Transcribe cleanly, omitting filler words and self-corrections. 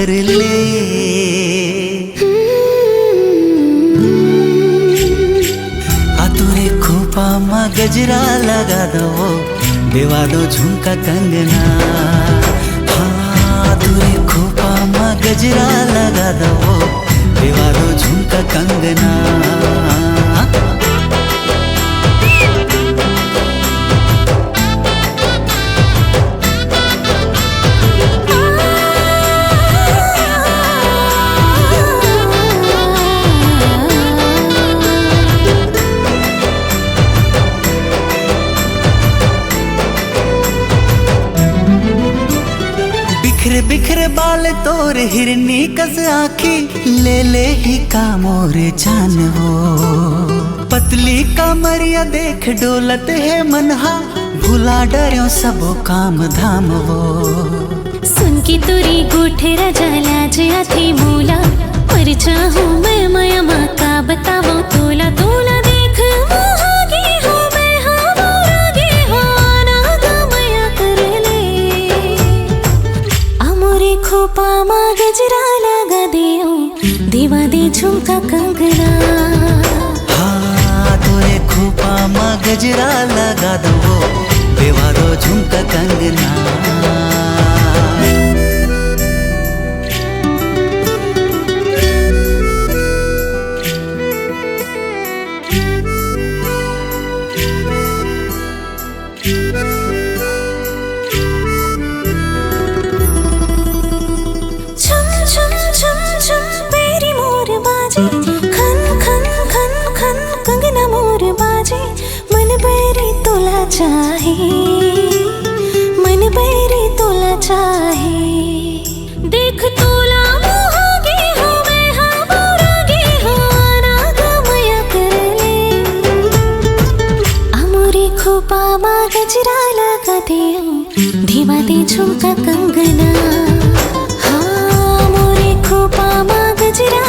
कर ले। आतुरे खोपा मा गजरा लगा दो, देवा दो झुमका कंगना। हाँ तुरे खोपा मा गजरा लगा दो, देवा दो झुमका कंगना। बिखरे बिखरे बाल तोर हिरनी कस आखी, ले ले ही का मोर जान वो। पतली कमरिया देख डोलत है मनहा, भुला डरो सबो काम धाम वो। सुन की तुरी गुठे राजा लाज आथी मूला, पर चाहूं मैं माया माँ का बतावो तोला। तोला देख मोहागी हो मैं, हाँ मोरागी हो ना गा माया कर ले। अमोरे खोपा माँ गजरा लगा दियो, देवा दे झुमका कंगना। हाँ तोरे खोपा माँ गजरा लगा दो, देवा दो झुमका कंगना। चाहे मन बैरी तोला चाहे, देख तोला मोहागी हो मैं, हाँ मोरागी हो ना गा माया कर ले। अमोरे खोपा मा गजरा लगा दियो, देवा दे झुमका कंगना। हाँ मोरे खोपा मा गजरा